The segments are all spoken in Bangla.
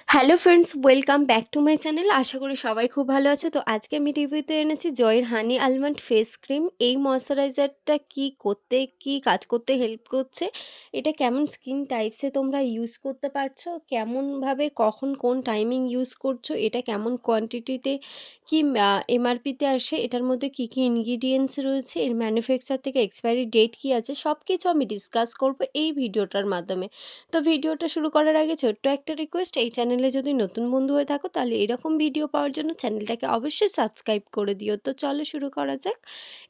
Hello friends, welcome back to my channel. আশা করি সবাই খুব ভালো আছে। তো আজকে আমি রিভিউতে এনেছি জয়ের হানি আলমন্ড ফেস ক্রিম। এই ময়শ্চারাইজারটা কি কাজ করতে হেল্প করছে, এটা কেমন স্কিন টাইপসে তোমরা ইউজ করতে পারছো, কেমনভাবে কখন কোন টাইমিং ইউজ করছো, এটা কেমন কোয়ান্টিটিতে কি এমআরপিতে আসে, এটার মধ্যে কি কি ইনগ্রিডিয়েন্টস রয়েছে, এর ম্যানুফ্যাকচার থেকে এক্সপায়ারি ডেট কি আছে, সব কিছু আমি ডিসকাস করব এই ভিডিওটার মাধ্যমে। তো ভিডিওটা শুরু করার আগে ছোট্ট একটা রিকোয়েস্ট, এই চ্যানেলে যদি নতুন বন্ধু হয়ে থাকো তাহলে এরকম ভিডিও পাওয়ার জন্য চ্যানেলটাকে অবশ্যই সাবস্ক্রাইব করে দিও। তো চলো শুরু করা যাক।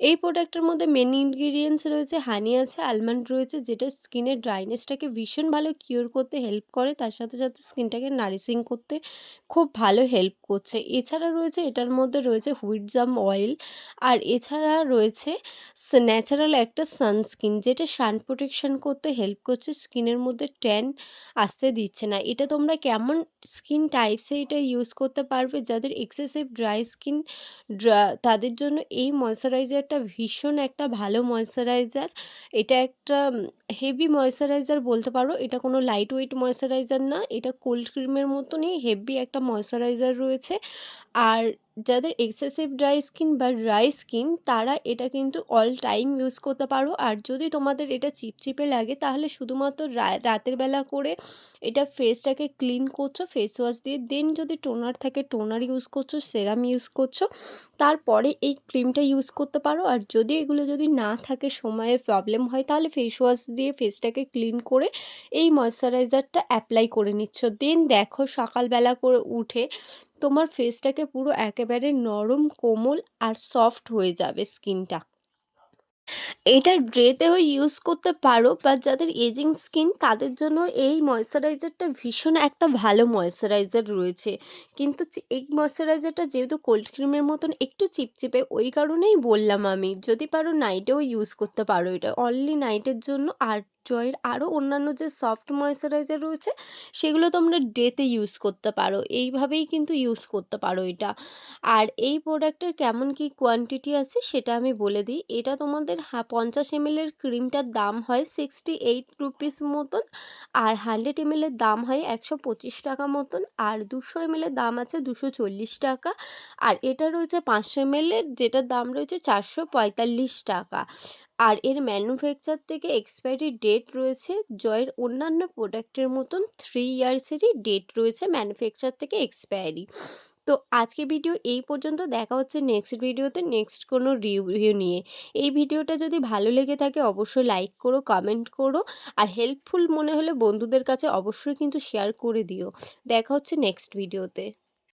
এই প্রোডাক্টের মধ্যে মেন ইনগ্রিডিয়েন্টস রয়েছে হানি আছে, আলমন্ড রয়েছে, যেটা স্কিনের ড্রাইনেসটাকে ভীষণ ভালো কিওর করতে হেল্প করে, তার সাথে সাথে স্কিনটাকে নারিশিং করতে খুব ভালো হেল্প করছে। এছাড়া রয়েছে এটার মধ্যে রয়েছে হুইটজাম অয়েল, আর এছাড়া রয়েছে ন্যাচারাল একটা সানস্ক্রিন, যেটা সান প্রোটেকশন করতে হেল্প করছে, স্কিনের মধ্যে ট্যান আসতে দিচ্ছে না। এটা তোমরা কেমন স্কিন টাইপসে এটা ইউজ করতে পারবে, যাদের এক্সেসিভ ড্রাই স্কিন, তাদের জন্য এই ময়শ্চারাইজারটা ভীষণ একটা ভালো ময়শ্চারাইজার। এটা একটা হেভি ময়শ্চারাইজার বলতে পারো, এটা কোনো লাইট ওয়েট ময়শ্চারাইজার না, এটা কোল্ড ক্রিমের মতনই হেভি একটা ময়শ্চারাইজার রয়েছে। আর যাদের এক্সেসিভ ড্রাই স্কিন বা ড্রাই স্কিন, তারা এটা কিন্তু অল টাইম ইউজ করতে পারো। আর যদি তোমাদের এটা চিপচিপে লাগে তাহলে শুধুমাত্র রাতের বেলা করে এটা ফেসটাকে ক্লিন করছো ফেস ওয়াশ দিয়ে, দেন যদি টোনার থাকে টোনার ইউজ করছো, সেরাম ইউজ করছো, তারপরে এই ক্রিমটা ইউজ করতে পারো। আর যদি এগুলো যদি না থাকে, সময়ের প্রবলেম হয়, তাহলে ফেস ওয়াশ দিয়ে ফেসটাকে ক্লিন করে এই ময়শ্চারাইজারটা অ্যাপ্লাই করে নিচ্ছ। দেন দেখো সকালবেলা করে উঠে তোমার ফেসটাকে পুরো একেবারে নরম, কোমল আর সফট হয়ে যাবে স্কিনটা। এটা ড্রেতেও ইউজ করতে পারো, বা যাদের এজিং স্কিন তাদের জন্য এই ময়শ্চারাইজারটা ভীষণ একটা ভালো ময়শ্চারাইজার রয়েছে। কিন্তু এই ময়শ্চারাইজারটা যেহেতু কোল্ড ক্রিমের মতন একটু চিপচিপে, ওই কারণেই বললাম আমি, যদি পারো নাইটেও ইউজ করতে পারো এটা, অনলি নাইটের জন্য। আর জয়ের আরও অন্যান্য যে সফট ময়শ্চারাইজার রয়েছে সেগুলো তোমরা ডেতে ইউজ করতে পারো, এইভাবেই কিন্তু ইউজ করতে পারো এটা। আর এই প্রোডাক্টের কেমন কি কোয়ান্টিটি আছে সেটা আমি বলে দিই। এটা তোমাদের 50 ml এর ক্রিমটার দাম হয় 68 রুপিস মতন, আর 100 ml এর দাম হয় 125 টাকা মতন, আর 200 ml এর দাম আছে 240 টাকা, আর এটা রয়েছে 500 ml এর, যেটার দাম রয়েছে 445 টাকা। আর এর ম্যানুফ্যাকচার থেকে এক্সপায়ারি ডেট রয়েছে জয়ের অন্যান্য প্রোডাক্টের মতন 3 ইয়ার্সেরই ডেট রয়েছে ম্যানুফ্যাকচার থেকে এক্সপায়ারি। তো আজকে ভিডিও এই পর্যন্ত, দেখা হচ্ছে নেক্সট ভিডিওতে নেক্সট কোনো রিভিউ নিয়ে। এই ভিডিওটা যদি ভালো লেগে থাকে অবশ্যই লাইক করো, কমেন্ট করো, আর হেল্পফুল মনে হলে বন্ধুদের কাছে অবশ্যই কিন্তু শেয়ার করে দিও। দেখা হচ্ছে নেক্সট ভিডিওতে।